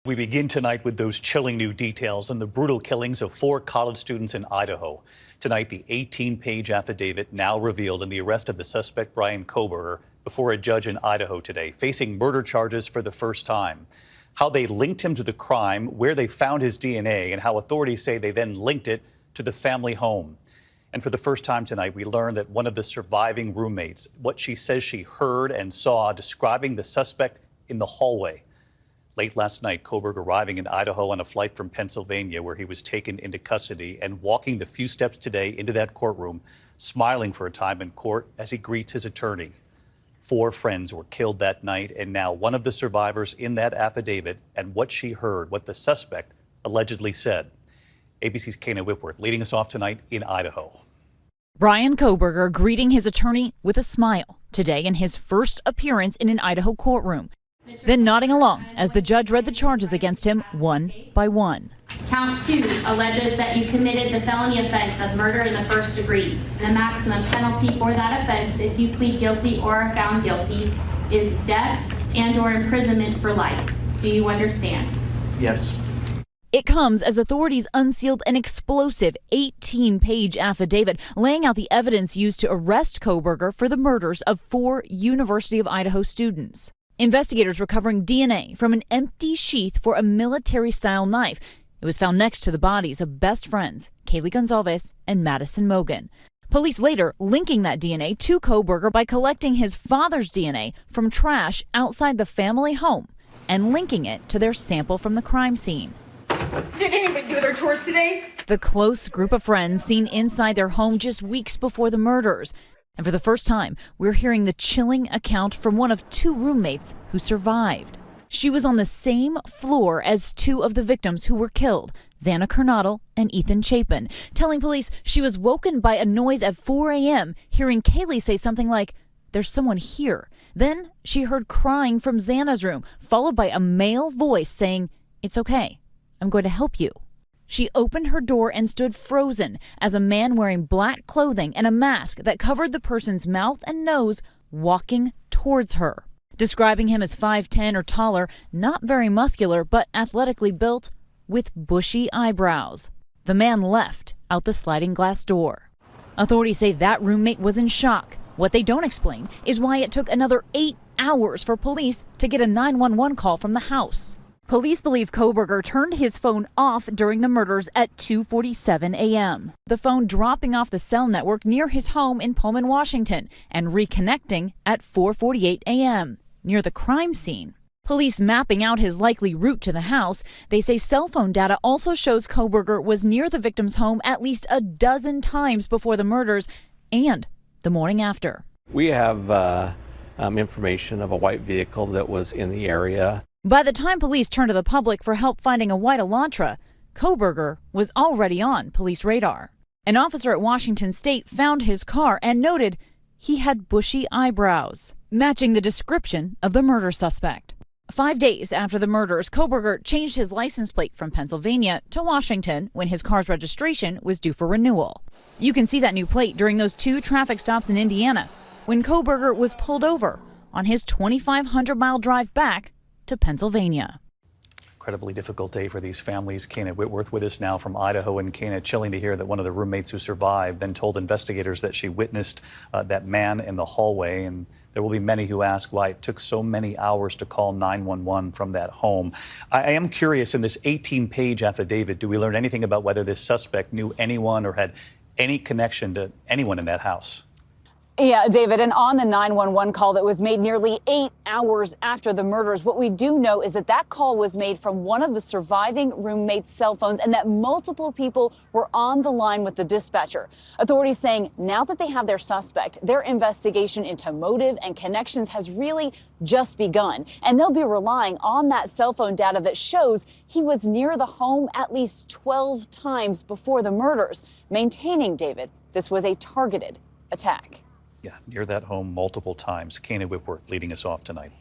We begin tonight with those chilling new details on the brutal killings of 4 college students in Idaho. Tonight, the 18-page affidavit now revealed in the arrest of the suspect Bryan Kohberger before a judge in Idaho today, facing murder charges for the first time. How they linked him to the crime, where they found his DNA, and how authorities say they then linked it to the family home. And for the first time tonight, we learned that one of the surviving roommates, what she says she heard and saw describing the suspect in the hallway. Late last night, Kohberger arriving in Idaho on a flight from Pennsylvania, where he was taken into custody, and walking the few steps today into that courtroom, smiling for a time in court as he greets his attorney. 4 friends were killed that night, and now one of the survivors in that affidavit and what she heard, what the suspect allegedly said. ABC's Kana Whitworth leading us off tonight in Idaho. Bryan Kohberger greeting his attorney with a smile today in his first appearance in an Idaho courtroom, then nodding along as the judge read the charges against him one by one. Count 2 alleges that you committed the felony offense of murder in the first degree. The maximum penalty for that offense, if you plead guilty or are found guilty, is death and/or imprisonment for life. Do you understand? Yes. It comes as authorities unsealed an explosive 18-page affidavit laying out the evidence used to arrest Kohberger for the murders of 4 University of Idaho students. Investigators recovering DNA from an empty sheath for a military-style knife. It was found next to the bodies of best friends Kaylee Gonzalez and Madison Mogan. Police later linking that DNA to Kohberger by collecting his father's DNA from trash outside the family home and linking it to their sample from the crime scene. Did anybody do their chores today? The close group of friends seen inside their home just weeks before the murders. And for the first time, we're hearing the chilling account from one of 2 roommates who survived. She was on the same floor as 2 of the victims who were killed, Xana Kernodle and Ethan Chapin, telling police she was woken by a noise at 4 a.m., hearing Kaylee say something like, "There's someone here." Then she heard crying from Xana's room, followed by a male voice saying, "It's okay, I'm going to help you." She opened her door and stood frozen as a man wearing black clothing and a mask that covered the person's mouth and nose walking towards her. Describing him as 5'10" or taller, not very muscular but athletically built, with bushy eyebrows. The man left out the sliding glass door. Authorities say that roommate was in shock. What they don't explain is why it took another 8 hours for police to get a 911 call from the house. Police believe Kohberger turned his phone off during the murders at 2:47 a.m. The phone dropping off the cell network near his home in Pullman, Washington, and reconnecting at 4:48 a.m. near the crime scene. Police mapping out his likely route to the house. They say cell phone data also shows Kohberger was near the victim's home at least a dozen times before the murders and the morning after. We have information of a white vehicle that was in the area. By the time police turned to the public for help finding a white Elantra, Kohberger was already on police radar. An officer at Washington State found his car and noted he had bushy eyebrows, matching the description of the murder suspect. 5 days after the murders, Kohberger changed his license plate from Pennsylvania to Washington when his car's registration was due for renewal. You can see that new plate during those 2 traffic stops in Indiana when Kohberger was pulled over on his 2,500-mile drive back to Pennsylvania. Incredibly difficult day for these families. Kana Whitworth with us now from Idaho. And Kana, chilling to hear that one of the roommates who survived then told investigators that she witnessed that man in the hallway. And there will be many who ask why it took so many hours to call 911 from that home. I am curious, in this 18-page affidavit, do we learn anything about whether this suspect knew anyone or had any connection to anyone in that house? Yeah, David, and on the 911 call that was made nearly 8 hours after the murders, what we do know is that that call was made from one of the surviving roommates' cell phones and that multiple people were on the line with the dispatcher. Authorities saying now that they have their suspect, their investigation into motive and connections has really just begun. And they'll be relying on that cell phone data that shows he was near the home at least 12 times before the murders, maintaining, David, this was a targeted attack. Yeah, near that home multiple times. Kana Whitworth leading us off tonight.